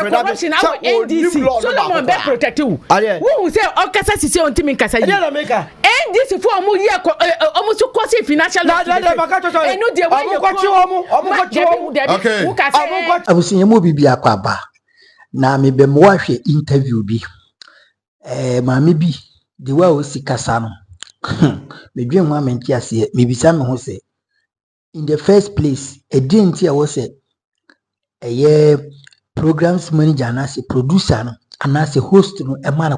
corruption our NDC Solomon be protect you who say okasa sisi ontimi nkasa yi NDC for omo ye omo so cause financial loss enu de wa okay abusin yemo bibi akwaba na me be mo ahwe interview bi maame bi de wa o sikasa no me dwen ho amenti ase me bisa me ho se in the first place a didn't was a programs manager and as a producer and as a host no a man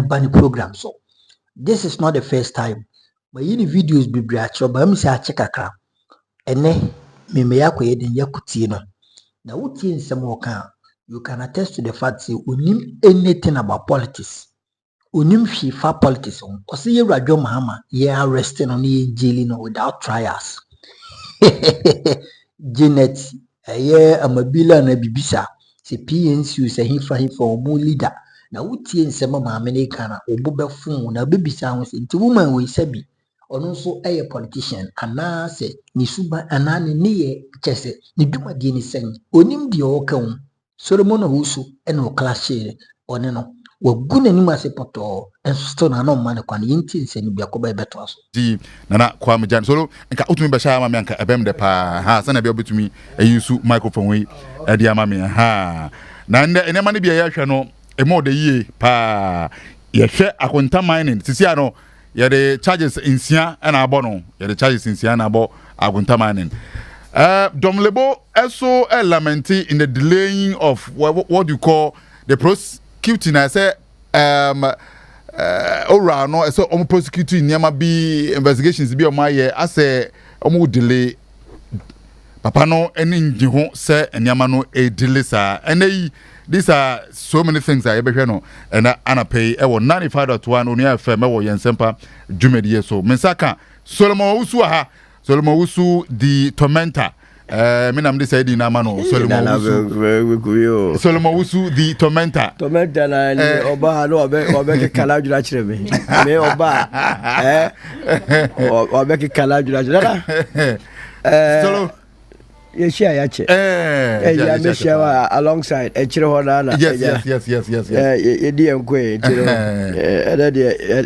bunny program. So this is not the first time. But in videos be bracho, but I'm say check a crap. And then me yako yedin yakutino. Now uti in some more you can attest to the fact say unim anything about politics. Unim shifa politics on. Cause you rajo mahama ye arresting on ye jailing without trials. Janet amabila na bibisa se PNC se hifa omo leader na wutie nsema maamene kana obobe fun na bibisa ho se nti woman we sabi ono so politician ana se ni suba ana ne ye chese ni dumadi ni sen onim de oka hu Solomon Husu eno class share one no waguna ni ma se poto enso na no man kwa ni nti nse ni biakoba beto aso di nana kwa mjan solo nka utumi be sha mama nka ebem de pa ha sana bia obetumi ayusu microphone we e dia mama ha na ene ma ne bia ya hwe no e mo de yie pa ye hwe akonta mining sisi ano ye de charges insia na abo no ye de charges insia na abo akonta mining Domlebo also lamenting in the delaying of what you call the prosecuting. I say ora no so prosecuting nyama bi investigations bi o ma ye ase omo delay papa no eni ngi ho se nyama no e delay sa ene these are so many things I be no and anapay e wo 95.1 onu FM e wo yensempa dwumedie so mensaka Solomon Usu ha Solomon Usu the tormentor minam de say di na mano Solomon Usu the tormentor na ni oba no obe ke kala jura kire me oba obe ke kala jura Solo ye share ya che ya me share alongside e kire ho na yes ye di enkwe kire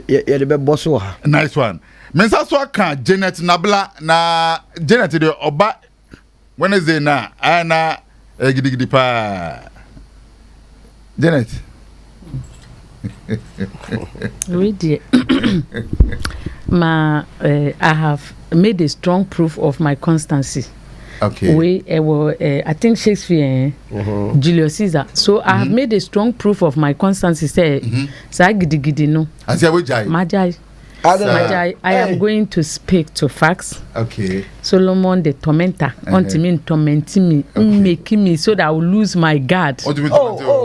ye de be bosso ha nice one mensa so aka Janet Nabla na Janet de oba Wednesday na ana gidigidi pa Janet really I have made a strong proof of my constancy. Okay. I think Shakespeare, Julius Caesar. So I have made a strong proof of my constancy. Say, gidi no. Majai. I am going to speak to facts. Okay. Solomon the tormentor, tormenting me, making me so that I will lose my guard. What do you mean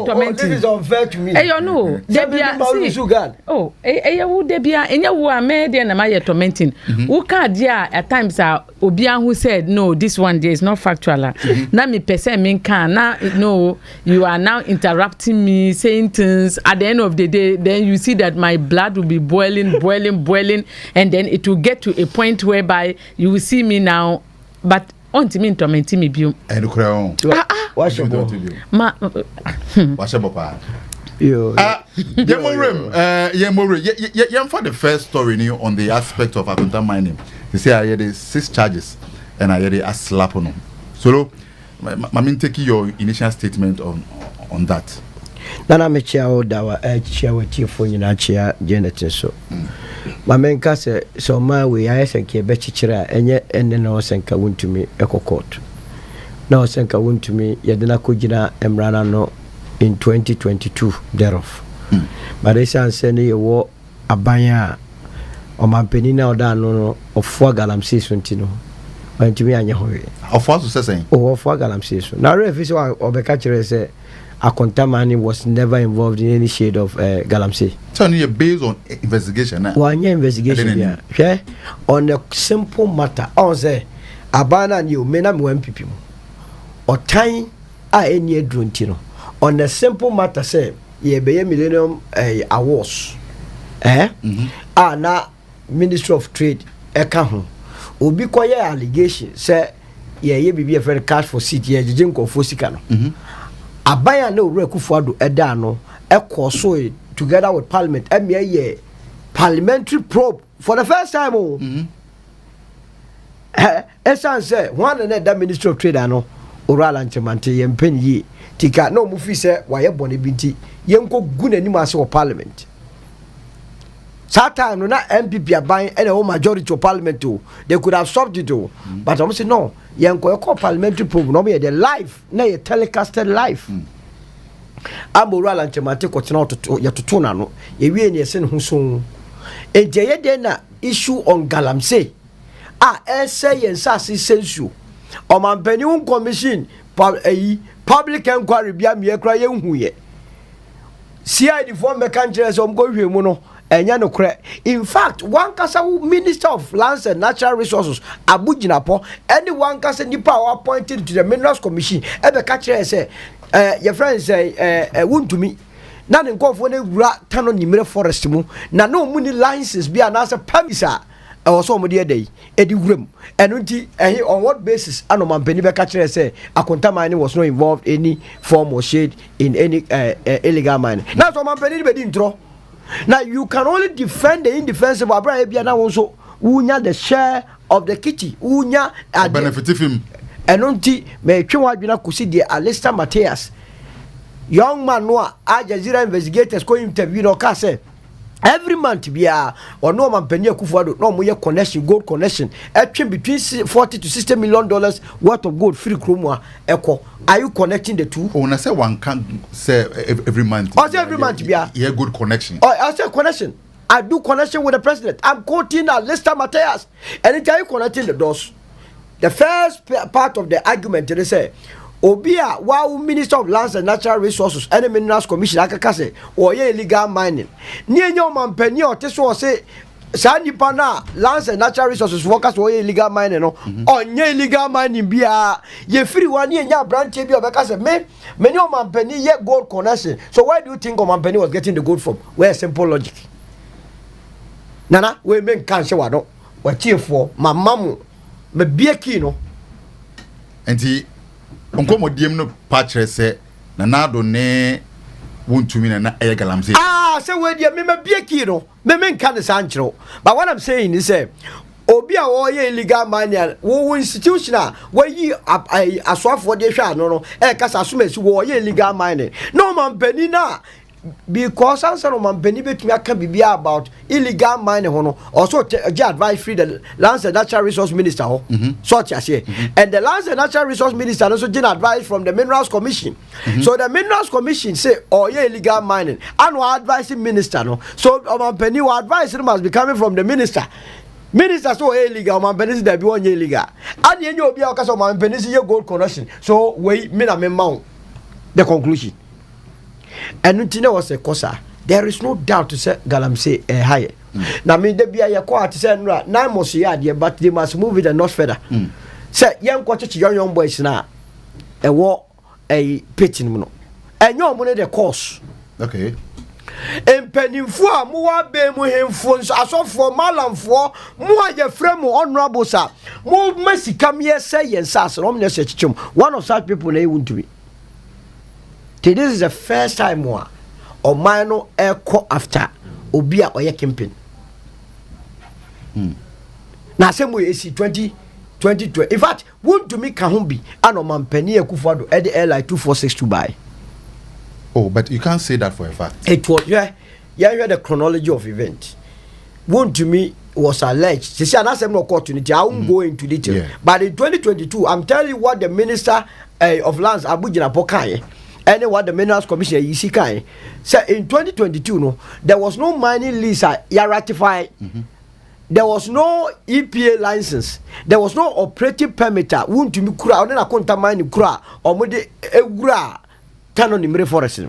tormenting? This is unfair to me. You know, tormenting. Who can't at times Obian who said no, this one there is not factual. Now me person mean can now no, you are now interrupting me, saying things. At the end of the day, then you see that my blood will be boiling, and then it will get to a point whereby you will see me now, but on to me tormenting me biom. And crown. What's your papa? Yemorem, for the first story on the aspect of Akunta mining. They say I had 6 charges and I had a slap on them. So, I taking your initial statement on that. Nana me chia odawa chia wati phone na chia Janet so ma menka se so ma we ayesenke be chichira enye enne na osenka wontumi ekokot na osenka wontumi yedena kogina emrana no in 2022 thereof but they say ne wo abanya o mampeni na oda no ofo galamsi so ntino wantumi anye hoye ofo so sesen ofo galamsi so na refi so obeka chire se Akontamani was never involved in any shade of galamsey. So you based on investigation. One year investigation, yeah. On a simple matter, on say abana and you mena me NPP or time any druntino. On a simple matter, say ye be Millennium Awards. Na Ministry of Trade eka ho. Obi koye allegation say ye be a very cash for city ye jinko for sika no abaya no re kufuado eda no e so together with parliament ye parliamentary probe for the first time esan say one and that minister of trade no oral antimante ye mpen yi tika no mu fi say waye bone binti ye nko gu nanim ase wo parliament Satan no na NPP aban and a majority of parliament they could have stopped it but I say no yenko call parliamentary program no be the live na ye telecasted live amoral antimate ko tena ya toto na no ye wie ne se ne ho so eje de na issue on galamsey say yensa se sensu o man panyun commission public inquiry bia me kra ye hu ye CID for me kan kire so mko hwe mu no enya no kre in fact one kasa minister of lands and natural resources abuginapo anyone kasa nipa appointed to the minerals commission ebe ka kire say your friend say wuntumi na ne nkofo na wura tano nimere forest mu na no mu ni licenses bia na say permisa also mo de dey edi wuram eno nti on what basis anomampani be ka kire say akonta mining was not involved any form or shade in any illegal mining na so mampani be di ntro. Now you can only defend the indefensible. Abraham Ebiana also unya the share of the kitty unya benefit him. And unti me twa adwina kusi de Alistair Matthias young man no Al Jazeera investigators go interview no ka say every month bia or no man penny akufuado no mo ye connection gold connection between 40 to 60 million dollars worth of gold free chroma echo. Are you connecting the two? Oh, I say one can say every month. I say every month bia yeah good connection. Oh, I say connection. I do connection with the president. I'm quoting Alistair Matthias. Anytime you connecting the doors, the first part of the argument they say Obia, wow, Minister of Lands and Natural Resources, and the Minerals Commission, Akakase, or ye illegal mining. Near your man penny or Tesso say, Sandy Pana, Lands and Natural Resources workers or illegal mining, or ye illegal mining bia, ye free 1 year, ya branch of Bakasa, many of man penny yet gold connection. So why do you think man penny was getting the gold from? Where simple logic? Nana, we men can't show what cheer for my mamu, me beer kino. And he onkomo diem no patch say na nado ne wontumi na galamsey say we dia me be kino me nka ne sanchiro but what I'm saying is say obi a wo ye illegal mining wo institutional wo yi aswafo de hwa no kasa asomasi wo ye illegal mining no man pani na because answer man pani betumi aka bibia about illegal mining hono also get advice free the lands and natural resource minister so and the lands and natural resource minister also get advice from the minerals commission so the minerals commission say yeah illegal mining and we advising minister no so man pani advice must be coming from the minister so illegal man pani say there be one illegal and you obi akasa man pani say gold connection so we me na me mount the conclusion. And Nutina was a cosa. There is no doubt to say galamsey higher. Now, me de be a quart say nine more year, but they must move it and not further. Say, young quarter young boys now a war a pitching mono. And your money the course. Okay. And penny for more be him phones as of for malam for more your friend honorable sir. More mercy come here say and sass one of such people they want to be. This is the first time or minor echo after Obia or your campaign. Now, same way, 2020. In fact, would to me Kahumbi and a man penny a kufado at the EII 2462 buy. Oh, but you can't say that for a fact. It was, yeah, the chronology of events. Would to me was alleged. She said, I'm not opportunity. I won't go into detail. Yeah. But in 2022, I'm telling you what the Minister of Lands, Abujina Pokaye, and what the Minerals Commission Isikai said in 2022 no there was no mining lease ratified. There was no EPA license, there was no operating permit won to me kura on na konta mining kura or mode egura tano nimre forest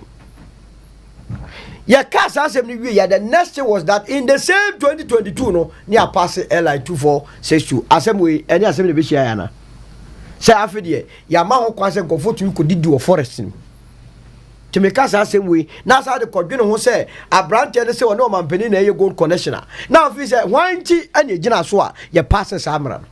ya kasa assembly we ya the next thing was that in the same 2022 no near pass EII 2462 assembly any assembly be share na say afede ya ma ho kwase nkofo to ko didi o forest to make us the same way. Now, the Cordino who say a branch and say, no man penny a gold connection. Now, if you say, why ain't you and your general swa, your passes Amran?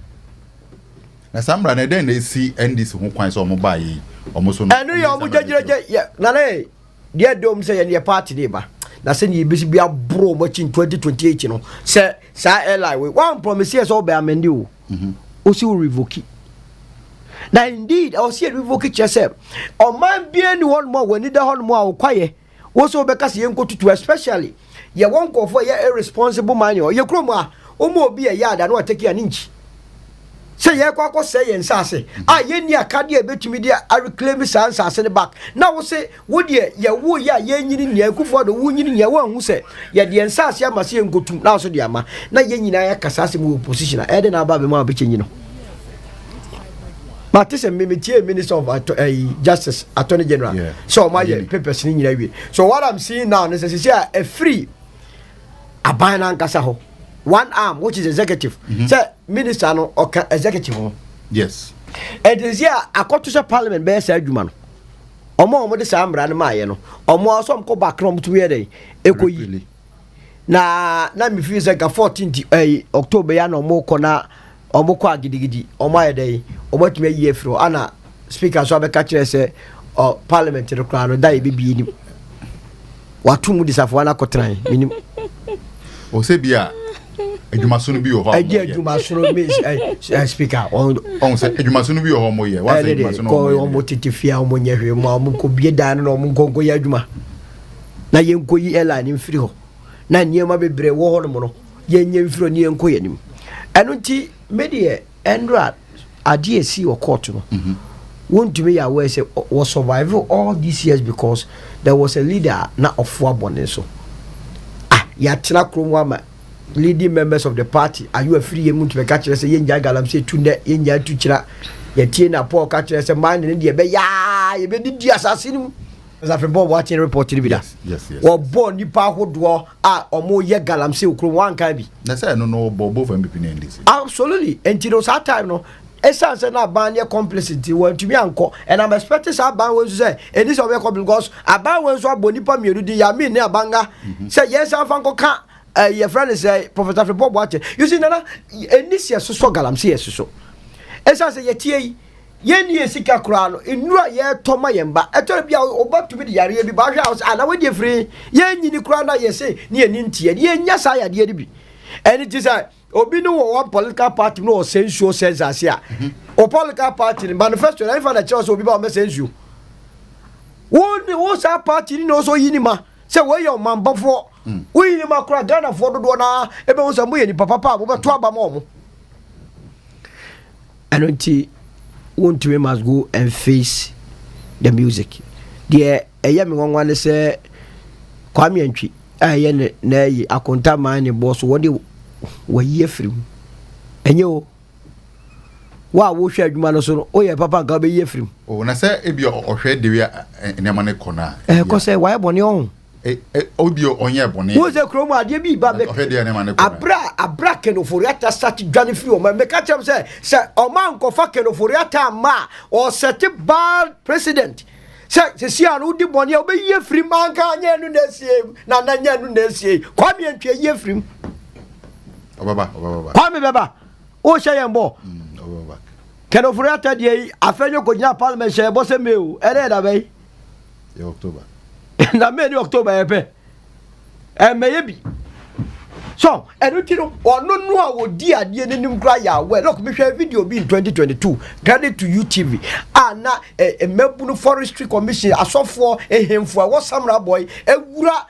na samra na den na esi ndc ho kwan so omo ba yi omo so no enu ya omo jejeje na le dia dom say ye party dey ba na say ni bisi bia bro mo chin 2028 no say sa EII we one promise yes all be amend o o si revoke na indeed I see revoke yourself o man bia ni one more when da hon mo a kwaye wo so be kase yen kotutu especially ye won ko for ye irresponsible man o ye krom a o mo obi e ya da no take an inch say ye kwa say yen sase ye ni akade e betumi dia a reclaim sase ne back na wo say wo de ye wo ya ye nyini ni akufo do wo nyini ni wo hu say ye de sase amase yen kotum na so de ama na ye nyina ya kasase mu opposition e de na ba be ma be chenyi no but this is Minister of Justice, Attorney General. Yeah. So my papers in here. So what I'm seeing now is a free a binary kasaho. One arm, which is executive. Say minister no or executive. Yes. And this year a constitutional parliament be say adwuma no. Omo de say amra no maye no. Omo aso mko background to where dey ekoyi. Na me feel say 14th October ya no mo kona omo kwa gidigidi omo ayedey omo tumi ayi afro ana speaker so abeka kire se parliament no kra no dai bibi ni watu mu disafo na kotran minim o se bia adwumaso no bi ho adwumaso no mi speaker on se adwumaso no bi ho mo ye wa se adwumaso no ko omo titifia omo nyehwe mo omo ko bie dan no omo ngongo ya adwuma na yenkoyi airline mfiri ho na niema bebre wo ho no mo no yenye mfiro ni yenko yanim eno nti media endra adie si o court no won't me ya we say was survive all these years because there was a leader na ofo abone so ya tena kromwa ma leading members of the party are you a free emu to catch say yenja galam say tunde yenja tu kira ya tie na Paul catch say man ne de be ya ye be di assassin as I from watching report ni bi da yes wo bo nipa hodo omo ye galam say okro wan kan bi na say no both NPP and NDC absolutely and you know that time no essence na ban ye complicity want to be anko and I'm expecting that ban we say and this will come because aban we so abonipa mienu di ya me ne abanga say yes afan ko ka your friend say Professor Bob watching you see na enisi so galam say so essence ye tie yeni esika kura no enura ye toma yemba eto bia obatu bi de yare bi ba hwa house ana we de free yenyi ni kura na ye say ne eni ntie ye nya sa ya de bi eni ti say obi no one political party no sensual sense asia o political party manifesto na ifa na church obi ba o sensual wo sa party ni no so yini ma say we your man bafo wo yini ma kura Ghana fo dodo na ebe wo sa mo ye ni papa pa wo be to aba mo mo anonti want to must go and face the music. The ayami wangwane say kwami antwi aye na yi akonta man ni boss wo de wa ye firim enye o wa wo hwe adwuma no so no o ye papa ga be ye firim o na say ebi ohwe de wi enema ne kona ko say wa ebone on obi onye ebone wo se kromo ade bi ba be ohwe de enema ne kona abra kenoforiata start dwane free o ma me ka chem say o man ko fa kenoforiata ma o set bad president se si anu di bone o be ye firim man ka anya nu na sie na nya nu na sie kwa me antwe ye firim obaba kwa me beba o hye yembo obaba kenoforiata de afenyo ko gina parliament hye bo se me o ere da be ye October na me ni October epe meye bi so enutino ono no a wodi ade nenim kra ya we look me hwe video bi in 2022 credit to UTV na mebunu forestry commission asofo ehemfo a wo samra boy ewura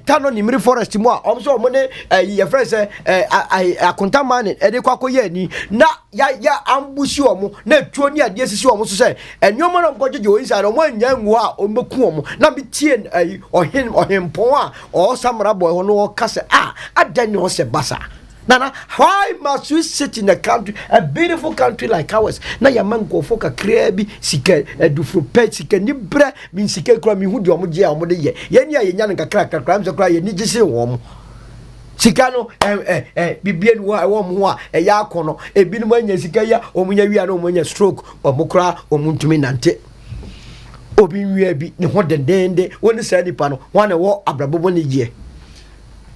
tano ni miri forest mu a omso mo ne ye friend say akonta man e de kwakoye ni na ya ambushi omo na tuo ni ade sisi omo so say enyomo no nkojeje o inside omo anya nwu a omeku omo na bi tie ohempo a o samra boy ho no kase adan no se basa nana why must we sit in a country, a beautiful country like ours na ya man go foka krebi sike edufro pet sike ni bre min sike kra mi hu de omo je omo de ye ni anya nka kra so kra ye ni gise wo sika no bibie no wo mo a ya akono ebi no anya sika ya omo nya wi a no omo nya stroke omo kra omo ntumi nante obi wi bi ne ho dendende woni sa nipa no wane wo abrabobo ne je.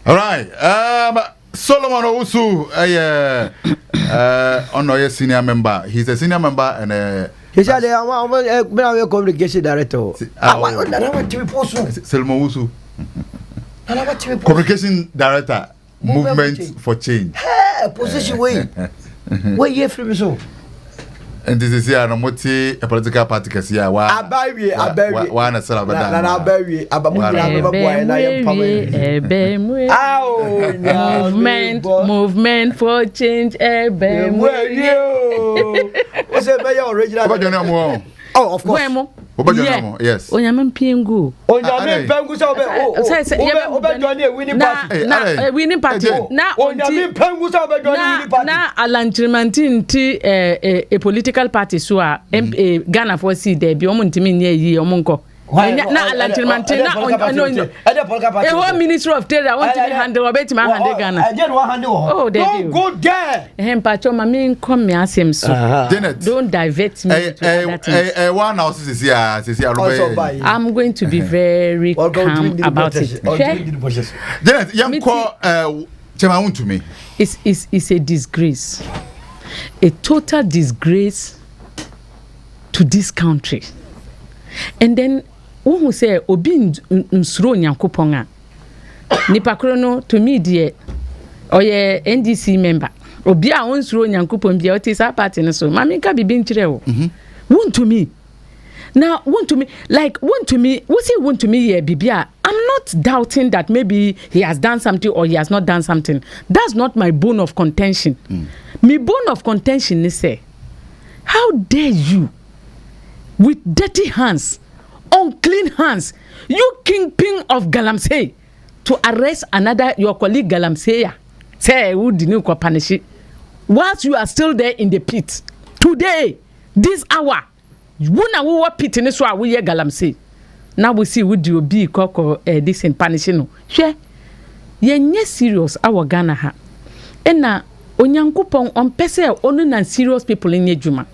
All right. Solomon Owusu, Ono senior member. He's a senior member and he said I'm communication director. Selma Wusu. Communication director. Movement for change. Position way. Where you from so? And this is here a political party kasi ya wa wa na sala bada na abawi movement for change what's it be original oh of course yes onyame pingu onyame pingu so be obe join winning party na winning party na onyame pingu so be join winning party na alantrimanti a political party so a Ghana for see there bi omo ntimi nye yi omo nko na alantrimanti na no a whole ministry of trade want to handle obeti ma handle Ghana oh there go there pacho ma me come me asem so don't divert me one house is here I'm going to be very calm about it Janet yam call chema unto me it's a disgrace, a total disgrace to this country. And then who say obi nsuro nyankopon a nipa kro no to me die oye NDC member obi a onsuro nyankopon bia otisa party no so mami ka bibi nkire wo want to me now want to me what say want to me here bibia. I'm not doubting that maybe he has done something or he has not done something. That's not my bone of contention. My bone of contention is say, how dare you with dirty hands, unclean hands, you kingpin of Galamsey, to arrest another your colleague Galamsey, say who didn't punish it, whilst you are still there in the pit today, this hour. Wuna wo pit ni so a wo ye Galamsey. Now we see would you be koko this in punishing no. Hwe ye serious our Ghana ha. Ena onyankopon on pese onu na serious people in adwuma.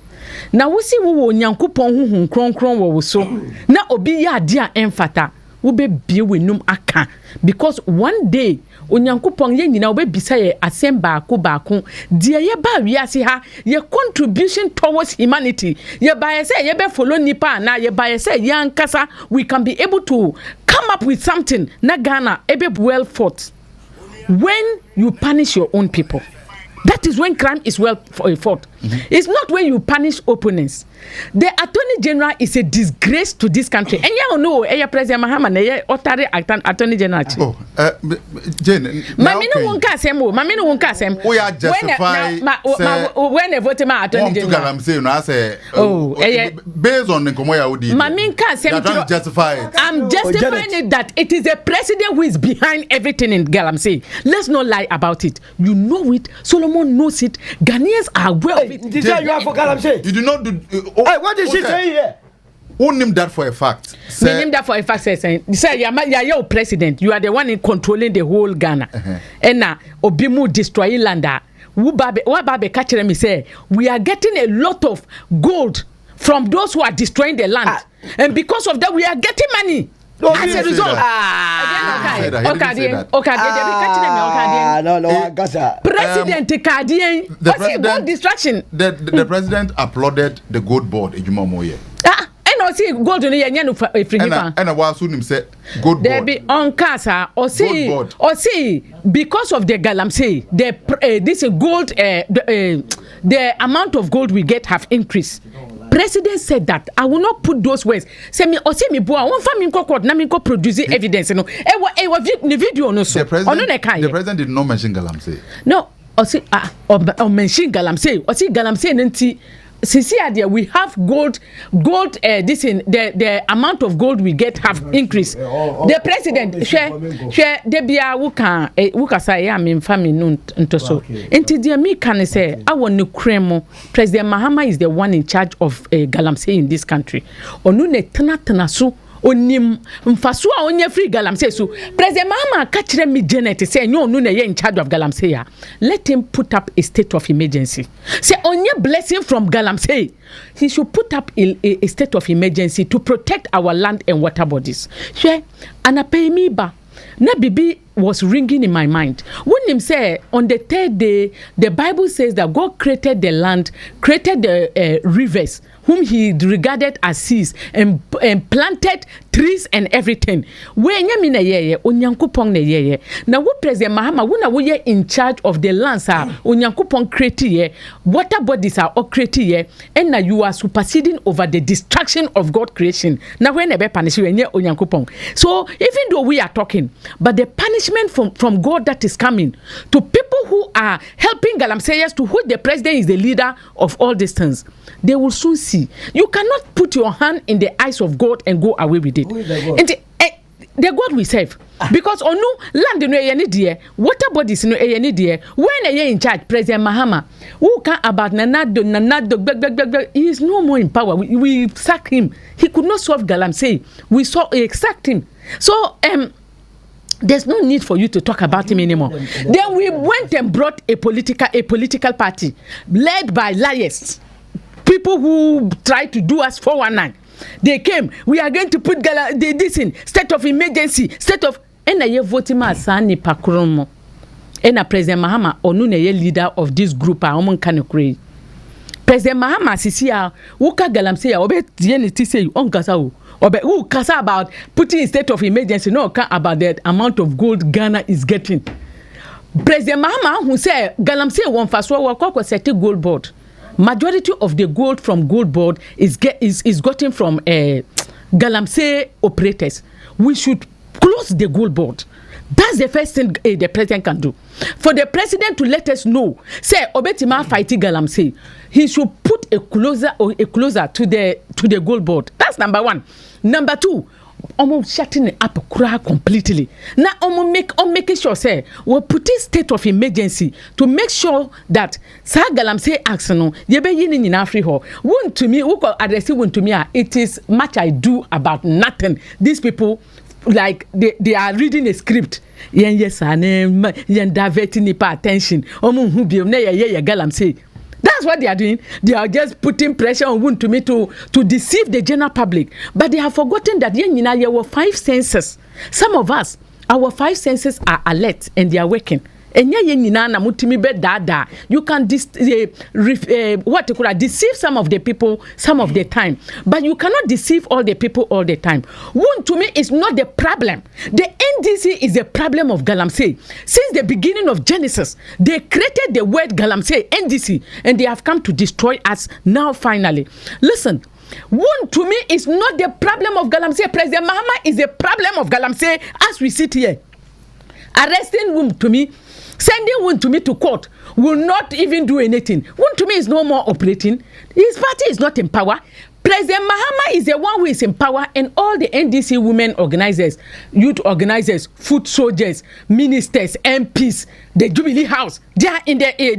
Na wo si wo onyankopon huhun kronkron wo so. Na obi ya ade a emfata. Wo be bie wenum aka because one day onyankopon ye nyina wo be bisa ye asem baako die ye ba wiase ha ye contribution towards humanity ye ba ye say ye be follow nipa na ye ba ye say ye ankasa we can be able to come up with something na Ghana ebe well fought when you punish your own people. That is when crime is well fought. It's not when you punish opponents. The Attorney General is a disgrace to this country. And you know, President Mahama, Attorney General. Oh, Jane, Mamino won't cast him. Mamino won't cast him. We are justified. When they vote my Attorney General. I'm saying, I say, based on the Komoya Udi. Mamin cast him. I'm justifying it that it is the president who is behind everything in Galamsey. Let's not lie about it. You know it. Solomon knows it. Ghanaians are aware of it. Did you have for Galamsey? You do not do. What did she say here? Who named that for a fact? We named that for a fact. Say, you're president. You are the one in controlling the whole Ghana. And now, Obimu destroying land. Wababe catcher me say, we are getting a lot of gold from those who are destroying the land. And because of that, we are getting money. As a result, President Kadien, what's about distraction? The president applauded the gold board. And see gold in the and I was soon said gold board. There be on casa or see because of the Galamsey, this gold the amount of gold we get have increased. President said that I will not put those words. Say me or say me boy, one family court na me go produce evidence. No, video no so. The president did not mention Galamsey. No, or say or mention Galamsey. Or say Galamsey nti. Since we have gold, this in the amount of gold we get have increased. The president, share debia wuka say am in family nun nto so. Enti dia me can say I want no kremo. President Mahama is the one in charge of Galamsey in this country. Onu ne tena so onim mfaso a onye free Galamsey so President Mahama ka kire me Janet say no na ye in charge of Galamsey ya. Let him put up a state of emergency. Say onye blessing from Galamsey, he should put up a state of emergency to protect our land and water bodies. She anapay mi ba na bibi was ringing in my mind. When him say on the third day, the Bible says that God created the land, created the rivers, whom he regarded as seas, and planted trees and everything. When you mean a year, Onyankopon ne ye. Now what President Mahama, when we are in charge of the lands, Onyankopon create water bodies are all create, and now you are superseding over the destruction of God creation. Now when a punish Onyankopon. So even though we are talking, but the punishment from God that is coming to people who are helping Galamseyers, to who the president is the leader of all these things, they will soon see. You cannot put your hand in the eyes of God and go away with it. The God we serve. Because on no land no any dear, water bodies no any dear. When a year in charge, President Mahama, who can about Nanado, he is no more in power. We sack him. He could not solve Galamsey. We exact him. So there's no need for you to talk about him anymore. Then we went and brought a political party led by liars. People who try to do us 419. They came. We are going to put this in state of emergency. State of. And I voting ma sani pakromo. And a President Mahama onu ne leader of this group. A omon kanokre. President Mahama sisia wuka Galamsey obe tieni ti say on kasa o. Obe who kasa about putting in state of emergency. No can about the amount of gold Ghana is getting. President Mahama who say Galamsey won fast wa set gold board. Majority of the gold from gold board is gotten from Galamsey operators. We should close the gold board. That's the first thing the president can do. For the president to let us know, say Obetima fighting Galamsey, he should put a closer to the gold board. That's number one. Number two, almost shutting it up completely. Now making sure say we'll put in state of emergency to make sure that Galamsey action yebe yini in Africa. One to me, who address one to me, it is much I do about nothing. These people like they are reading a script. Yes, and diverting attention. Galamsey. That's what they are doing. They are just putting pressure on Wuntumi to deceive the general public. But they have forgotten that there were 5 senses. Some of us, our 5 senses are alert and they are working. And you can deceive some of the people some of the time, but you cannot deceive all the people all the time. One to me is not the problem. The NDC is the problem of Galamsey. Since the beginning of Genesis, they created the word Galamsey, NDC, and they have come to destroy us now finally. Listen, one to me is not the problem of Galamsey. President Mahama is the problem of Galamsey as we sit here. Arresting one to me, sending one to me to court will not even do anything. One to me is no more operating. His party is not in power. President Mahama is the one who is in power, and all the NDC women organizers, youth organizers, foot soldiers, ministers, MPs, the Jubilee House, they are in the in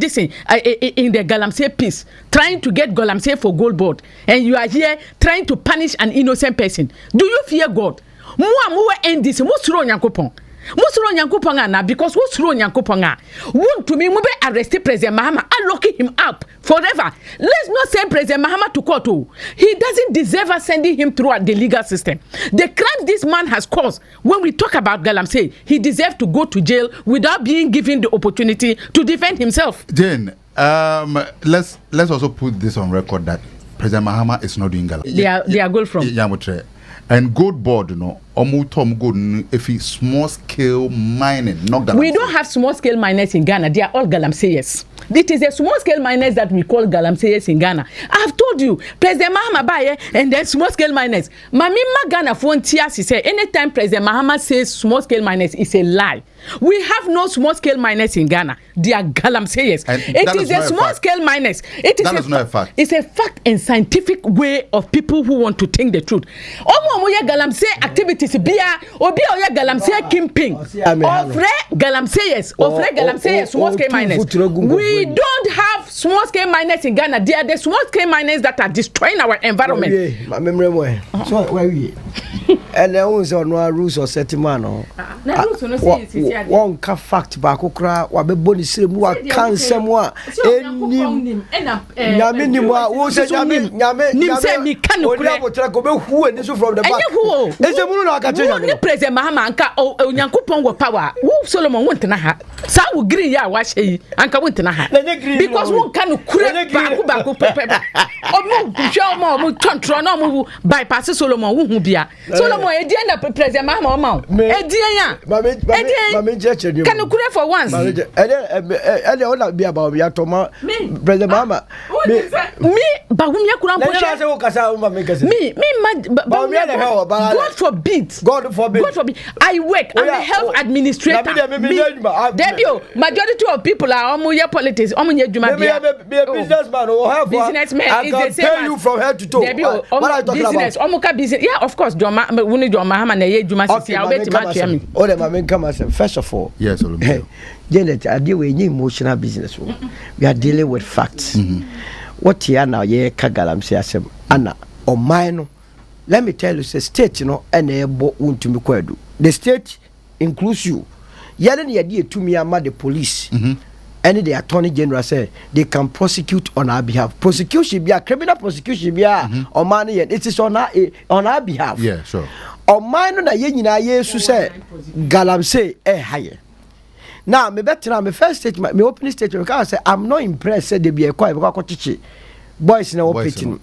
the Galamsey piece, trying to get Galamsey for gold board, and you are here trying to punish an innocent person. Do you fear God? Muwa NDC, musuro nyankopon. Musuro nyankopon na because musuro nyankopon a want to me mube arrest President Mahama and lock him up forever. Let's not send President Mahama to court. He doesn't deserve us sending him through the legal system. The crimes this man has caused, when we talk about Galamsey, he deserves to go to jail without being given the opportunity to defend himself. Jane, let's also put this on record that President Mahama is not doing Galamsey. They are gold from. And gold board, if it's small scale mining, not Galamsey. We don't have small scale miners in Ghana. They are all Galamseyers. It is a small scale miners that we call Galamseyers in Ghana. I have told you, President Mahama Baye and then small scale miners. Mamima Ghana frontiers, he said, anytime President Mahama says small scale miners, it's a lie. We have no small scale miners in Ghana. They are Galamseyers. It is a small scale miners. It is not a fact. It's a fact and scientific way of people who want to think the truth. Omo Galamsey activities bia obi oya Galamsey kimping. Ofre Galamseyers, small scale miners. We don't have small scale miners in Ghana. They are the small scale miners that are destroying our environment. So why we? And there was no rules or settlement. One ka fact back okra wa be boni srem wa kan semwa enim nyame ni mo wo se nyame nim se mi kan okra go be hu ani so from the back ese munu na aka tell you President Mahama anka onyankopon go power wo Solomon won't na ha. Sa wo green ya wa hye anka won't na ha. Because won kan kure baako pepe. Omo hwe omo tontro na omo bypass Solomon wo hu bia. Solomon e dia na president Mahama omo. E dia ya. Mama jeche ni. Kan kure for once. Ele ona bia ba bia toma president Mahama. Me ba hu me kura mpo. Na say wo kasa wo me kasa. Me God forbid. God forbid. I work. I'm a health administrator. Debut. Majority of people are omuye politics. Omuye juma bia. Be a businessman or have businessman is the same. Pay you from head to toe. Debut. What are you talking business. about? Omuka business. Yeah, of course. Joma. We need Joma Mahama na ye juma sisi. I wait to match me. Oh, the man come as first of all. Yes, Janet, I deal with emotional business. We are dealing with facts. What here now? Ye kagalam say asem. Anna or mine. Let me tell you, the state, and want to me kwadu. The state includes you. Yelling the idea to me, I'm the police. And the attorney general say they can prosecute on our behalf. Prosecution be a criminal prosecution be on money, and it is on our behalf. Yeah, sure. On mine, na ye say galam say higher. Now, me better my first statement, my opening statement, because I say I'm not impressed. Said they be a quiet because boys in our pitching.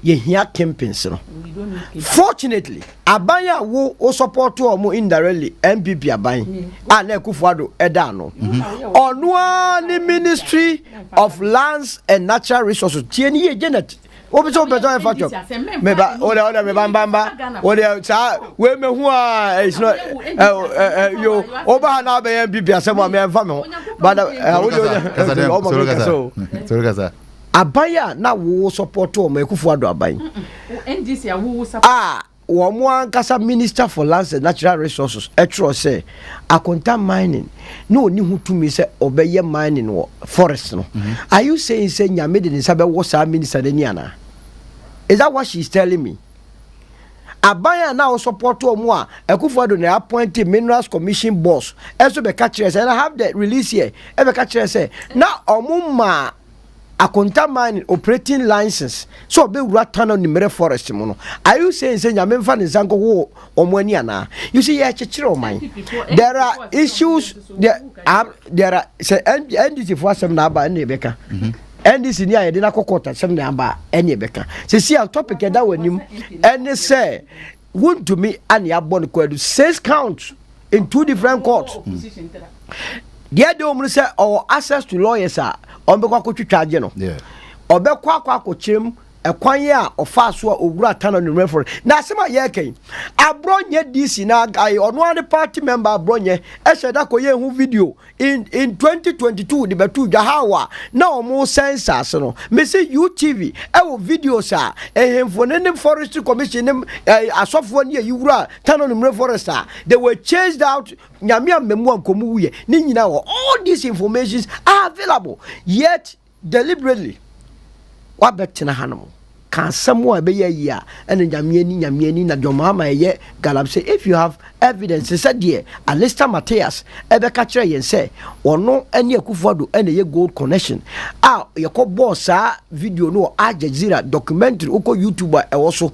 Ye hear campaigns no. Fortunately, abanya wo support to omo indirectly NPP aban and Akufo-Addo eda no. Ono the Ministry of Lands and Natural Resources tie ni Janet. Obi so beto e factor. Me ba oda me bamba. Oda sa we me hu a it's not yo oba na be NPP asem a me enfa me ho. But so abaya na wo support o Akufo-Addo aban. NDC wo support. Wo mo ankasa Minister for Lands and Natural Resources etro say akonta mining no ni hutumi say obeye mining wo forest no. Are you saying say nyame de nsabe wo sa minister de ni ana? Is that what she's telling me? Abaya na wo support o mo a Akufo-Addo na appoint Minerals Commission boss. Eso be catch say and I have the release here. E be catch say na omuma akonta mine operating license so be ratan on the forest mono. Are you saying say nyame mfa ne zango wo omwani ana? You see ya chechire o mine. There are issues there are say NDC for some na ba na ebeka. NDC ni ayede na kokota some na ba ene ebeka. Say see on topic that wanim and say would to me and ya born kwadu 6 counts in 2 different courts. Dia de omru say or access to lawyers are on be kwa twitwaje no. Yeah. Obekwa akwakochirem ekwan ye a ofa so a owura tano no refer. Na asema ye kan. Abronye DC na guy ono an party member abronye e sheda koye hu video in 2022 the betu jahawa na omo census no. Me say UTV e wo videos a ehemfo ne forestry commission asofo ne yiwura tano no forest a they were chased out nyame amemu ankomu wuye ni nyina all these informations are available yet deliberately what betina hanamo can someone be ya and nyamieni na jomama ye galab say if you have evidence said there Alistair Matthias ebe ka kire yen say ono ene Akufo-Addo ene ye gold connection ye ko boss video no Al Jazeera documentary uko YouTuber e wo so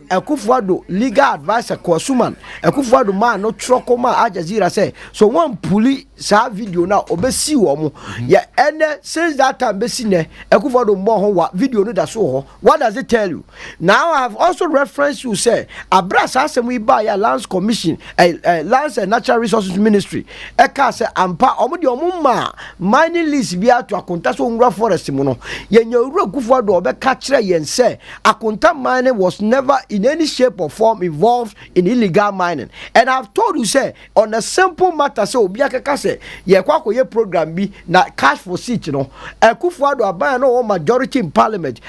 Akufo-Addo legal advisor Kwasuman Akufo-Addo man no troko ma Al Jazeera say so one puli sa video na obesi wo mo ye ene since that time besi ne Akufo-Addo mo ho wa video no da so ho. What does it tell you? Now I have also referenced you say abrasa asem we buy ya lands commission lands and natural resources ministry eka say ampa omo de omo ma mining lease bia to akonta so nwura forest mu no ye nyawura Akufo-Addo obeka kire yen say akonta mining was never in any shape or form involved in illegal mining. And I've told you say on a simple matter say obi akeka say ye kwa koye program bi na cash for seat no Akufo-Addo aban no majority in parliament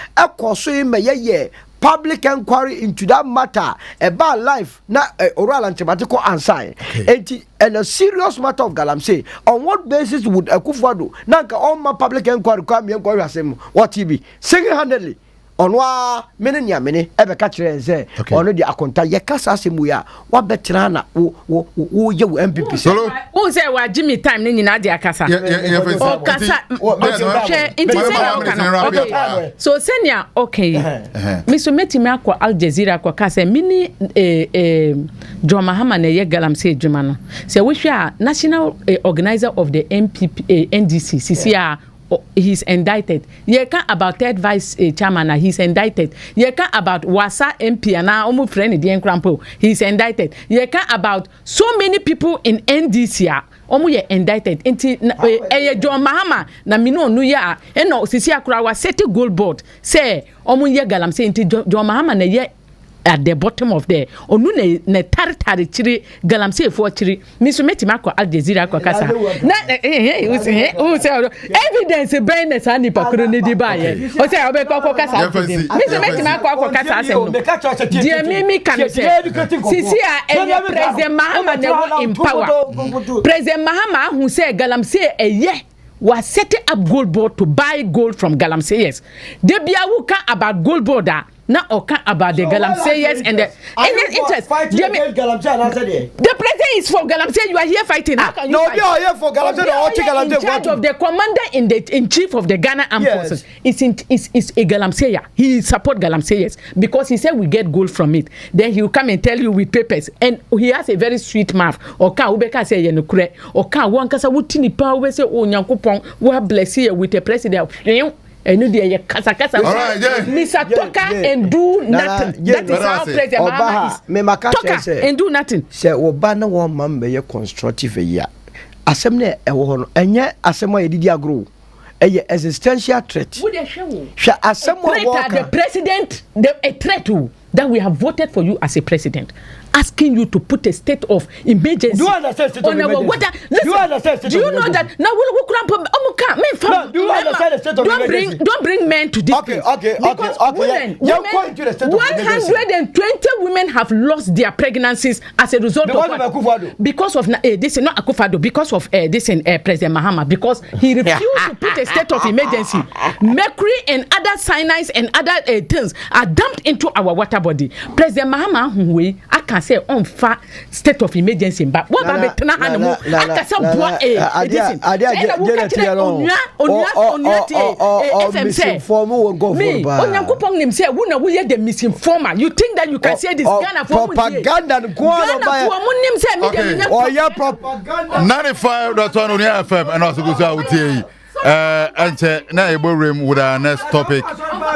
so ye public inquiry into that matter about life na oral and thematical answer and a serious matter of galamsey on what basis would Akufo-Addo nanka all my public inquiry come inquiry asem what he be single-handedly onwa mene nia mene ebe ka kire ze ono di akonta ye kasa asemu ya wa betra na wo ye wo MPP who say wa Jimmy time ni nyina di akasa o kasa okay so senior okay me so metimi akọ Al Jazeera akọ kasa mini John Mahama na ye galamsey adwuma no say we hwe national organizer of the NPP NDC CCR he's indicted. You can about third vice chairman he's indicted. You can about Wasa MP and now almost friend the Enkrampo he's indicted. You can about so many people in NDC omo ye indicted enti John Mahama na mino no ya eno sisi akura wa set gold board say omo ye galamsey enti John Mahama na ye at the bottom of there onu ne tartare chiri galamsey fo chiri mi so metima akọ Al Jazeera akọ kasa na who say evidence brain na sani pakro ne di ba ye o say obe kọ kasa mi so metima akọ kasa asem no die mi kan say sisi a president Mahama na in power president Mahama who say galamsey was setting up gold board to buy gold from galamseyers they be about gold board now okay about the galamseyers and the interest the president is for galamsey you are here fighting how can you no you are here for galamsey or galamsey in charge of the commander in chief of the Ghana Armed Forces is a galamseyer he support galamseyers because he said we get gold from it then he will come and tell you with papers and he has a very sweet mouth okay ubeka say ye no kure okay wan kasa wutini pa we say o nyankopon we bless you with the president and you dey kasa Mr. Toka and do nothing that is how president Mahama is me maka say and do nothing say oba na one man be constructive ya asem na e wo no enye asem a yedidi agro eye existential threat wo dey hwe hwe asem wo the president a threat that we have voted for you as a president asking you to put a state of emergency. Do you understand state of emergency? Listen, do you understand state of emergency? Do you know that now do you understand the state of emergency? Don't bring men to this place. Okay. Women, 120 women have lost their pregnancies as a result of what? Because of this is not Akufo-Addo, because of this President Mahama, because he refused to put a state of emergency. Mercury and other cyanides and other things are dumped into our water body. President Mahama, I can say on state of emergency, but what about the animal? I can say the misinformer. You think that you can say this Ghana propaganda and propaganda 95.1 FM and also goes out here. And na ebo rem with our next topic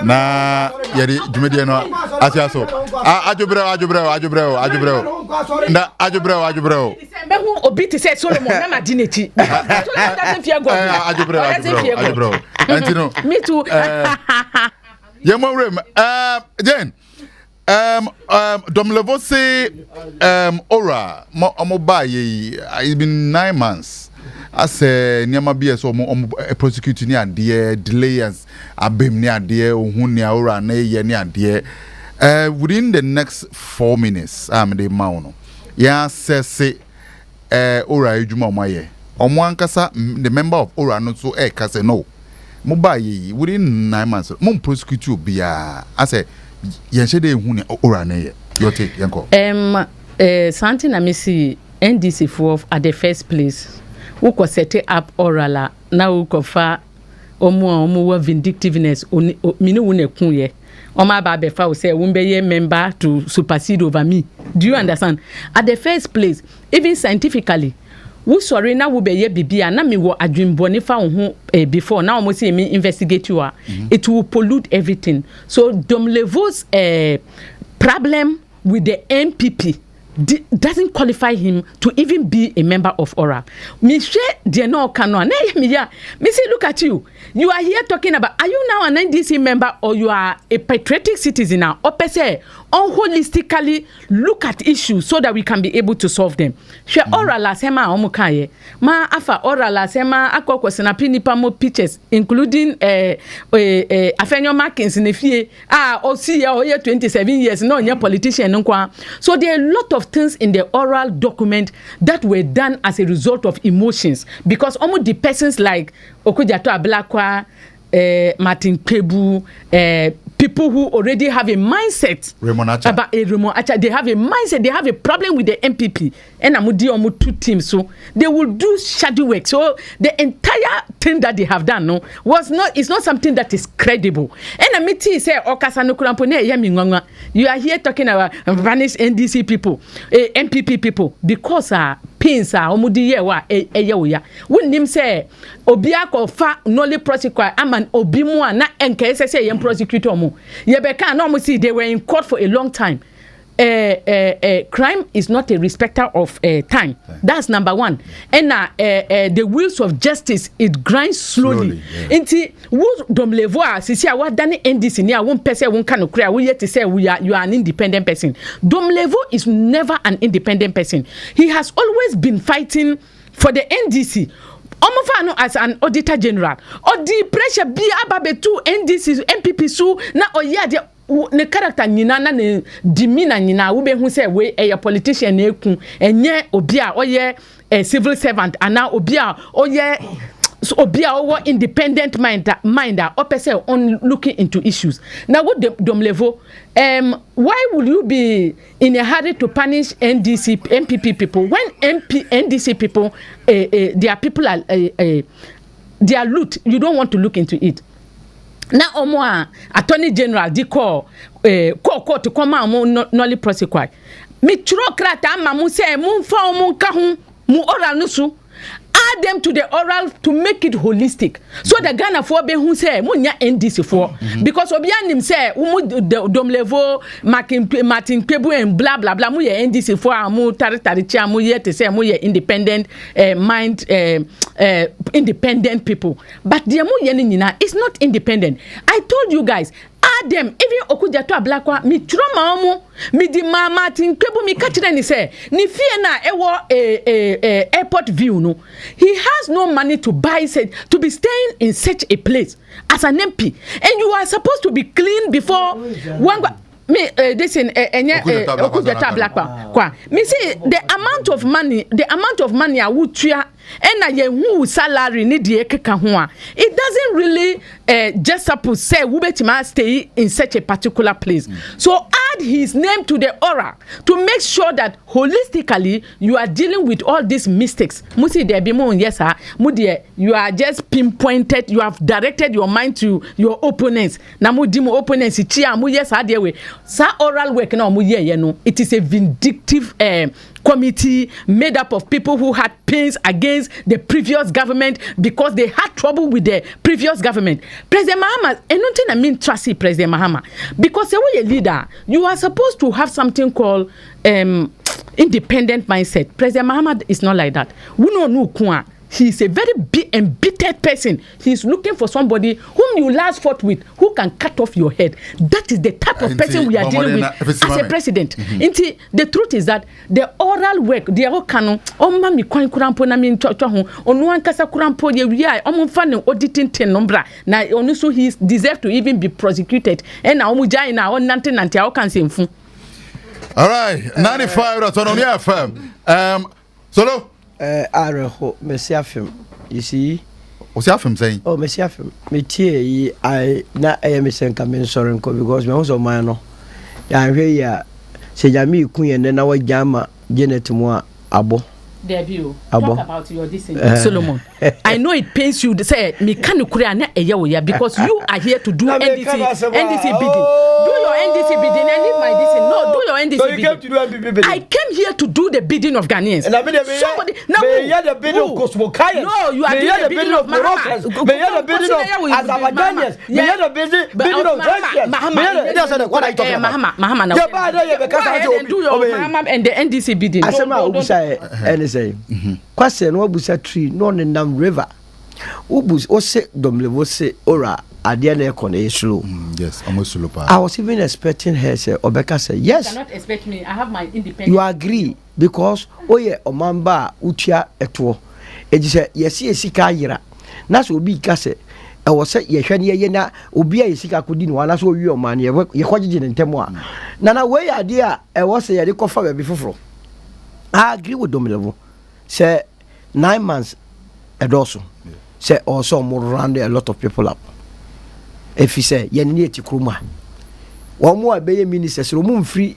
na yeri jumedi no asiaso ajobreo na ajobreo be hu obi ti say Solomon na madineti ajobreo antino me too yemo rem then Domlevo say ora mo ba ye it's been 9 months as niama bia so prosecute ni ade delayers abem ni ade ohun ni ora na ye ni ade within the next 4 minutes the maunu ya sese ora ejuma omaye omo ankasa the member of ora no so kase no mo ba ye within 9 months mo prosecute bia as yen shede ehun ni ora na ye yote yanko something na me see NDC for at the first place who could set up orala na who could fa omo vindictiveness mini wune kunye oma ba be fa say wumbe member to supersede over me. Do you understand? At the first place, even scientifically, who sorry na wo be ye bibia na me wo adwinbone fa ho before now almost see me investigate you it will pollute everything. So Domlevo's problem with the NPP doesn't qualify him to even be a member of ORA. Me share de no cano. Me say look at you. You are here talking about are you now an NDC member or you are a patriotic citizen now? Or per se, or holistically look at issues so that we can be able to solve them. Share ORA la sema omukaye. Ma afa ORA la sema akoko senapi nipa mo pictures including Afenyo Markins in the fie osi ya 27 years no nye politician nkwa. So there are a lot of things in the oral document that were done as a result of emotions because almost the persons like Okujato Ablakwa, Martin Kebu, people who already have a mindset about a Raymond Acha. They have a mindset, they have a problem with the NPP. And Amudi Omu 2 teams, so they will do shadow work. So the entire thing that they have done it's not something that is credible. And Amiti say, Okasano Kurampone, you are here talking about vanished NDC people, NPP people, because pains are Omudi Yewa, when him say, Obiako fa noli prosecute, Aman Obimua, na NKSS, yem prosecutor mu. Yebeka, no, see, they were in court for a long time. Crime is not a respecter of time. That's number one. And the wheels of justice, it grinds slowly. Inti wo domlevo a sisi a wadane NDC ni a won person won kan okra we yet to say you are an independent person. Domlevo is never an independent person. He has always been fighting for the NDC. Omofano as an auditor general. Or the pressure be ababe to NDC NPP su na oya de ne character nyina na ne demeanor nyina wo be hu say we a politician na eku enye obi a oye civil servant ana obi a oye owo independent mind or person on looking into issues. Now what Domlevo, why would you be in a hurry to punish NPP people when NDC people their people are their loot, you don't want to look into it. Now Omo Attorney General di call court to come out nolly prosecute. Me trokrata mamu say mun fa mun ka hu mu oral nusu. Add them to the oral to make it holistic. So the Ghana for be who say munya NDC for because obianim say Domlevo Martin Pebu and blah blah blah mu ye NDC for amu tari chia mu ye to say mu ye independent mind independent people. But the mu ye nyina is not independent. I told you guys them even okujato ablakwa mi troma omo mi di mama tin kwebu mi kachire ni say ni fie na ewo airport view no he has no money to buy said to be staying in such a place as an MP and you are supposed to be clean before one me this in okujato ablakwa kwa me see the amount of money I would tria and who salary need the keka it doesn't really just suppose say Wubetima stay in such a particular place. So add his name to the aura to make sure that holistically you are dealing with all these mistakes. Musi there be more yes sir. Mudi you are just pinpointed, you have directed your mind to your opponents. Na mudimo opponents chia mu yes there way. Sa oral work na mu ye no. It is a vindictive committee made up of people who had pains against the previous government because they had trouble with the previous government. President Mahama, and nothing I mean trusty President Mahama, because you're a leader, you are supposed to have something called independent mindset. President Mahama is not like that. We know Kwa. He is a very embittered person. He is looking for somebody whom you last fought with, who can cut off your head. That is the type of person we are dealing with as a president. The truth is that the oral work, the oral canon, mi kwan kurampo na mi ntoto ho, onu ankasa kurampo ye wi omo fa ne auditing ten nombra na onu so he deserves to even be prosecuted. And na omo jai na on nante a kan semfu. All right, 95 autonomy FM. Solo Areho Messiafim. You see? What's your film saying? Oh, Messiafim. Me tea, I na am saying come in sorry because me also mano. Ya here say Jami Queen and then our Jama Janet Moa Abo. Debut. Talk about your decision, Solomon. I know it pains you to say me can you create a year because you are here to do NDC bidding. Do your NDC bidding and leave my decision. No, do your NDC bidding. Came to do NPP bidding. I came here to do the bidding of Ghanaians. And I mean, somebody now the bidding of Cosmocaians. No, you are doing the bidding of Moroccans. May the bidding of Azerbaijanians. May the bidding of Russians. Mahama. What I talking about? Mahama now. Do your Mahama and the NDC bidding. I said my Ubusa say question what busa tree no nam river ubus o se Domlevo say ora ade na ekone slow yes almost slow pa. I was even expecting her say Obeka say yes. You cannot expect me, I have my independence. You agree because oye omamba utua eto eji say yes sika yira na so obi ka say e wo say ye hwane ye na obi a sika kodi ni wana so owi oman ye kwagye ne ntemo a na we ade a e wo say ye de kofa ba bi foforo. I agree with Domlevo. Say 9 months also. Say also more round a lot of people up. If you say you need to kruma, Omo abeye ministers omo mfiri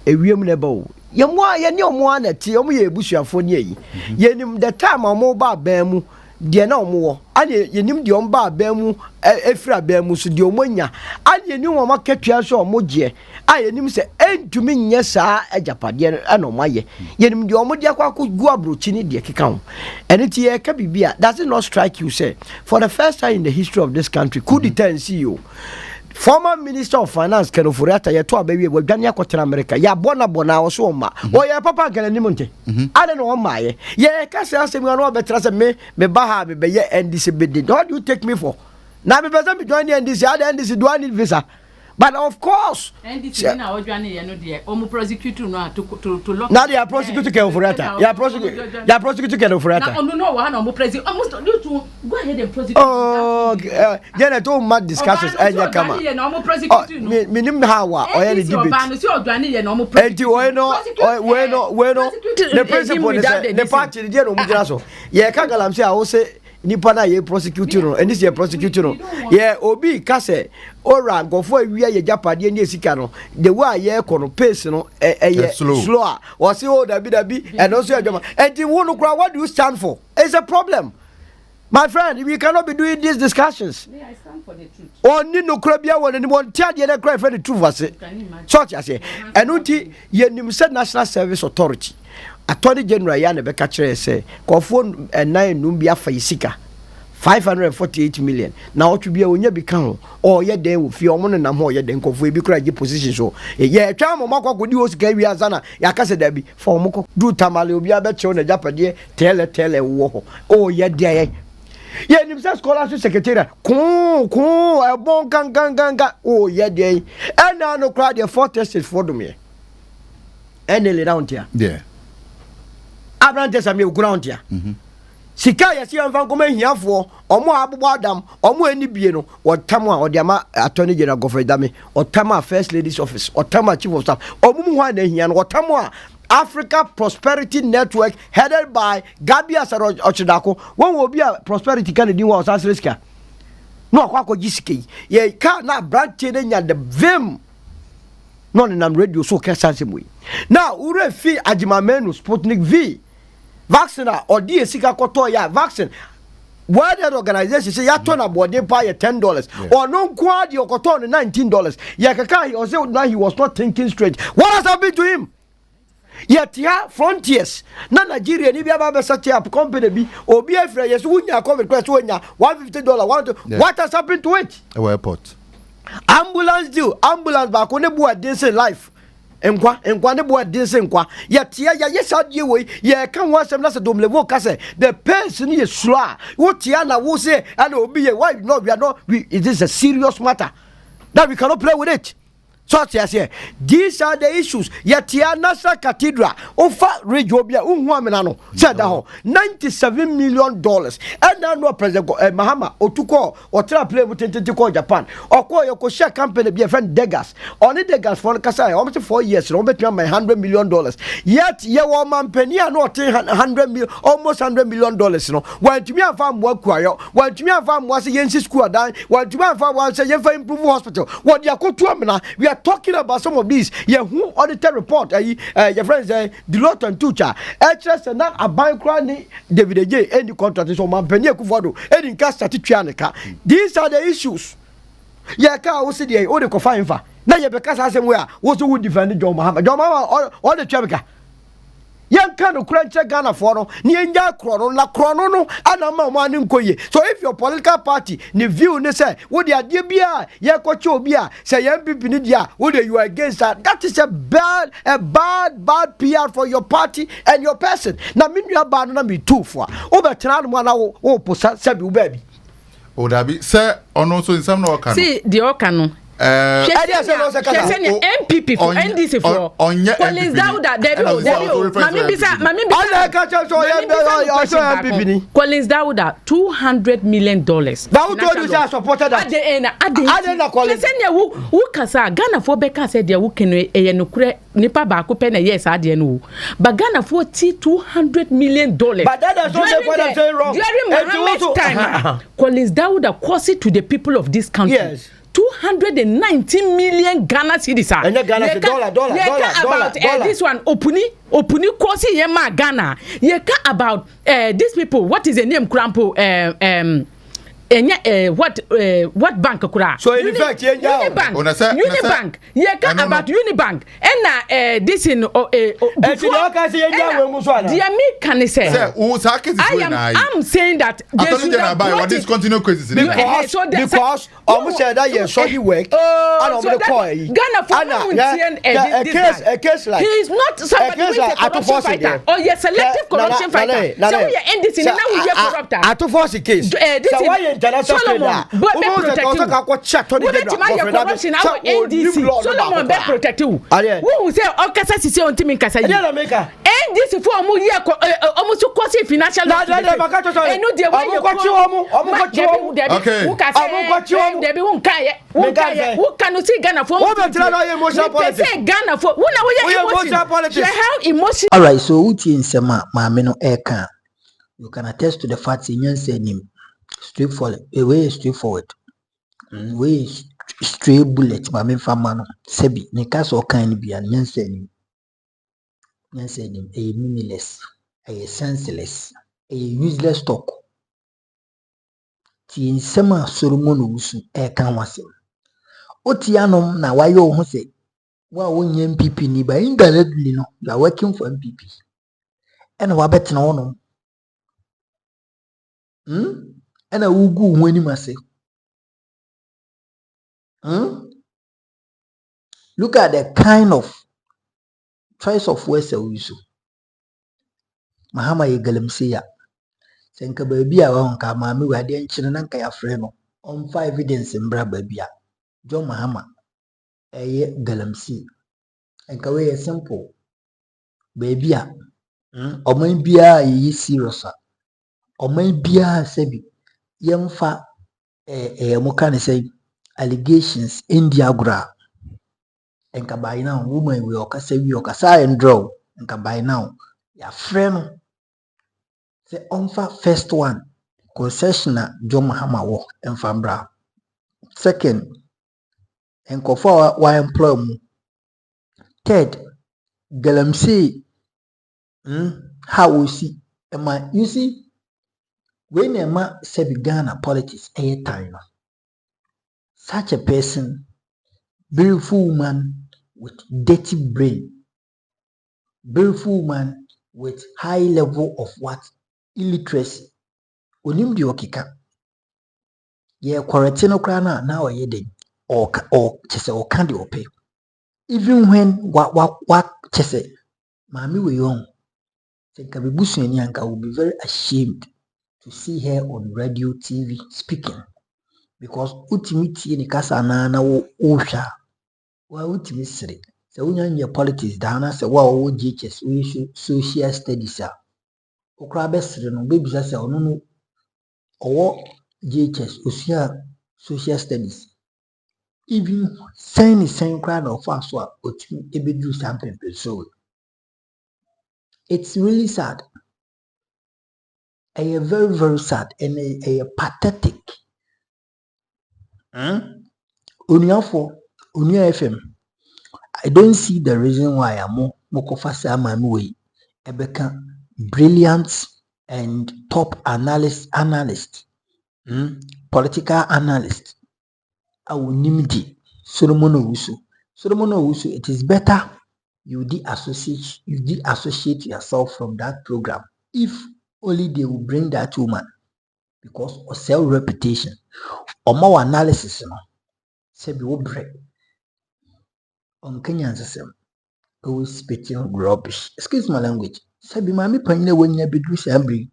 ewiem na ba o. Ye ne omo anati omo ye ebusuafo ne yi. Ye nim the time omo ba ban mu de na omo wo. Ane ye nim de omo ba ban mu efira ban mu so de omo nya. Ane ye nim omo ketua so omo je. Aye nim se entumi nye saa ajapade ana omo aye. Ye nim de omo de akwa gu abrochi ni de keka ho. Ene ti ye ka bibia does it not strike you say for the first time in the history of this country could it see you former Minister of Finance Ken Ofori-Atta ye to abawie wadwane akotena America ya bona wo so ma o ye papa gana ni monte ade no ma ye ka se asem no obetra se me ba ha be ye NDC bid what do you take me for na me pesa me join the NDC ade NDC do I need visa but of course NDC na wadwane ye no de omo prosecute no to lock now they are prosecuting Ken Ofori-Atta ya prosecuting Ken Ofori-Atta na no wa na omo prosecute almost you to go ahead and prosecute oh yeah to mad discussions anya kama minim hawa oya the debate enti we no the principle is the party dey no mujira so ye ka galam say awo say nipa na ye prosecute no and this ye prosecute no ye obi ka say ora gofo awia ye japade ni esika no the way ye kono pace no slower or say oh dabi and also adwama enti wo no kra what do you stand for? It's a problem. My friend, we cannot be doing these discussions. I stand for the truth. Oni no krabia won anyone tell the cry for the truth was it. Such as say, and unti ye nim said National Service Authority. Attorney General ya na be ka kire say, kofo 9 num bia fa yisika 548 million. Na otu bia onya bi kan ho. O ye den wo fi omo nam ho ye den kofo e bi kra gi position so. Ye twa mo makwa di osika wi azana ya ka se da bi for omo ko do tamale obi abeche na japade tele wo ho. O ye de ye nim say scholarship secretary kun e bon ganga oh ye dey and now no crowd the four tests for them here and le down here yeah abrantes am you ground here sika ya si anfa nkoma hiafo omo abubo adam omo ani bie no otam a odiama attorney general Godfrey Dame otam a first lady's office otam a chief of staff omo mu hwa na hia no otam a Africa Prosperity Network headed by Gabi Asaro Ochidako. When will be a prosperity Kennedy was as risker. No, Quaco Giski. Ye can't not branch in the vim. Non in radio so way. Now, Ure fee Ajimamenu Sputnik V. Vaccine or DSika Kotoya vaccine. Why that organization say ya turn about they pay $10 or no quad your cotton $19. Yakaka or say now he was not thinking straight. What has happened to him? Yet ya frontiers na Nigeria ni bia ba set up company bi obi afra yes wunya covid quest wunya $150 what has happened to it airport ambulance ba ko ne bua dense life enkwa ne bua dense enkwa yet ya yes adie we ye kan wa sem na se domlevo ka se the person is slow what ya na wo say and obi ye why no we are not it is a serious matter that we cannot play with it. So these are the issues. Yet National Cathedral ofa Regiobia unhuamenano said $97 million. And now no President Mahama Otuko or play with Tentiko Japan or call your share company be a friend Degas. Only Degas for Kasai almost 4 years, Robert my $100 million. Yet your man penny are not almost $100 million. No, while to me a farm work quiet, while to me a farm was a Yensi school dying, while to me a farm was a improve hospital. What you could to we are talking about some of these. Yeah, who audited report? Your friends, Deloitte and Tucha. HS and not a bank David J. Any contract is on Mampenia Kuvodo, any cast at Tianaka. These are the issues. Yeah, car was the only confined for. Now, you because I said, where was who defended John Mahama? John Mahama or the Chemica. Young kind of crunch Ghana for no, Nianja Chrono, La Chrono, and a man Koye. So if your political party, ni view, ne say, would ya dear beer, ya cocho beer, say NPP Nidia, would you against that? That is a bad PR for your party and your person. Now, mean you are bad on me too for. Over 10 1 hour, oh, Sabu baby. Oh, that be, sir, or also in some no can. See, the Okano. NPP for NDC for Collins Dauda Collins Dauda $200 million. Supported who kasa Ghana for Becca said there who can nipa ba ko pe na yes ade no but Ghana for $200 million. But that is not what I'm saying wrong. During Mohammed's time, Collins Dauda caused it to the people of this country. Yes. 219 million Ghana cedis. And Ghana dollar. About this one opuni kosi yema Ghana. You care about these people. What is the name? Crampo what bank kura? So in fact, Unibank. You care about Unibank. And this in I'm saying that they should not discontinue cases because almost said that yes, sorry work. Ghana for a case like he is not somebody who is a corruption fighter. Oh yes, selective corruption fighter. So we end this in now we get corruptor. At to force the case. Solomon, but corruption our NDC. Solomon be protect you. Who say all kasa sisi on team kasa yi. NDC for omo here almost cause financial loss. No dey why you okay. Who can see Ghana for? Who say Ghana for? Who na we emotional emotion. All right, so uti nsema maame no eka. You can attest to the fact in say nim straightforward, way straight bullet maame fama no sebi ne ka so kan ni bia nyansa nim a meaningless, a senseless, a useless talk. Ti nsema Solomon Owusu eka wasem. Oti anom na wayo ho se wa wonye NPP ni ba indirectly no you are working for NPP. And wa betena wono. And a ugu when you must say. Look at the kind of choice of words we use. Mahama Yegalemsia. Senka baby around Kamami, where the ancient and Kaya Freno on 5 evidence in Bra Babia. John Mahama a Galamsi. And Kaway simple babia. Or maybe ye serious. Or maybe sebi. Yemfa mokane say allegations in diagram enka by now woman we okasa wi okasa and draw enka by now ya friend say onfa first one concessioner John Mahama wo enfambra second enkofo wa employ mu third Galamsey how we see am you see when Emma said Ghana politics a time, such a person, beautiful woman with dirty brain, beautiful woman with high level of what illiteracy. Onim di okika. Ye quarantine krana now ye dey or chese or candy or pay. Even when what chese mami we young, think Kabibusu Nyanka will be very ashamed to see her on radio, TV speaking because ultimately ni kasa na usha wa ultimately sire se unya politics dana se wa wo GHS we social studies a okra be sire no be bisa se ono no owo GHS osua social studies even sen crowd of us so otimi ebedu sample so it's really sad. Very, very sad and a pathetic. Unia FM. I don't see the reason why I'm Mokofasa Manwe, Ebeka, brilliant and top analyst, political analyst. I will name it Solomon Owusu. It is better you de-associate yourself from that program. If only they will bring that woman because of self reputation or more analysis, say be break on Kenyan system. Always speaking rubbish. Excuse my language. Say be mami panyine when you be do assembly.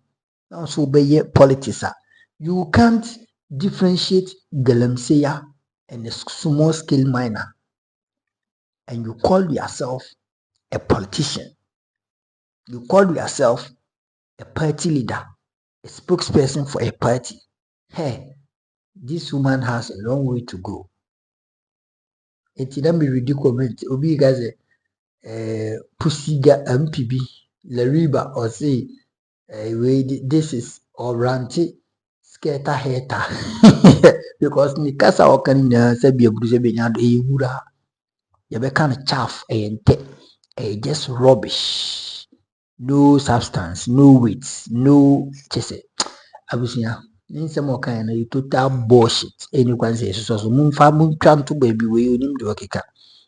Now so be politics. You can't differentiate Galamsey and a small scale miner, and you call yourself a politician. You call yourself a party leader, a spokesperson for a party. Hey, this woman has a long way to go. It didn't be ridiculous. Obi guys, Pussiga MPB, Lariba, or say, this is or ranty. skater hater because ni kasa okan na say be aburu say be nya do e wura you be kind of chaff just rubbish, no substance, no weight, no chese abusia nsɛm ɔkan na you total bullshit any kwan say so mumfa mutwa nto baabi we onim de okeka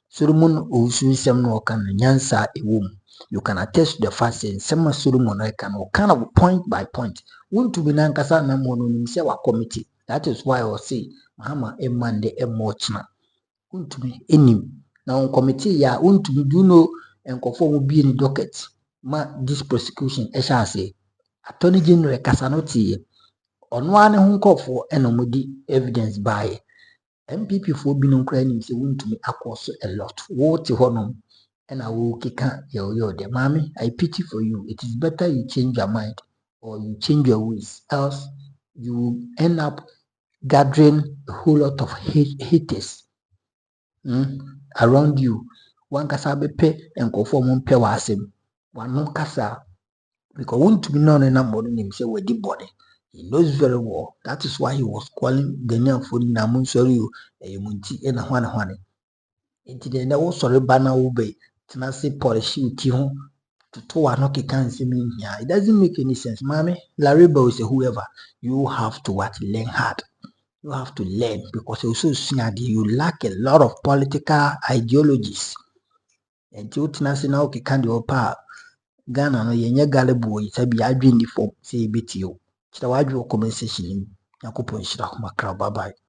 Solomon osu nsɛm na ɔkan na nyansa ewom. You can attest to the fact say nsɛm Solomon ɔkan na ɔkan na point by point won't be nankasa na mo no nim sɛ wa committee. That is why I say mahama emande emochna won't be enim na on committee ya won't be do no nkɔfo mo bi ni docket ma this prosecution ɛhyɛ ase attorney general kasa no tie ɔno ane ho nkɔfo ɛna mo di evidence by NPP for binom kra nim sɛ wontumi akɔ a lot wote hɔnom ɛna wo keka yo de mami I pity for you. It is better you change your mind or you change your ways, else you will end up gathering a whole lot of haters around you. One kasa bepe nkɔfo mo mpɛ wɔ asɛm wano kasa because wontumi no na mo nim sɛ wadi body. He knows very well. That is why he was calling the name for Namun sorry munti na hwane. Inti de na wo sorry bana wo be tina say polish uti ho to no can see me here. It doesn't make any sense. Mommy, Larry is whoever. You have to learn hard. You have to learn because you lack a lot of political ideologies. And you tina say na can do pa Ghana no yenye galibu yi sabi adwin di form say biti yo. Chita wadwo comment section ni. Yakupon shira makra bye bye.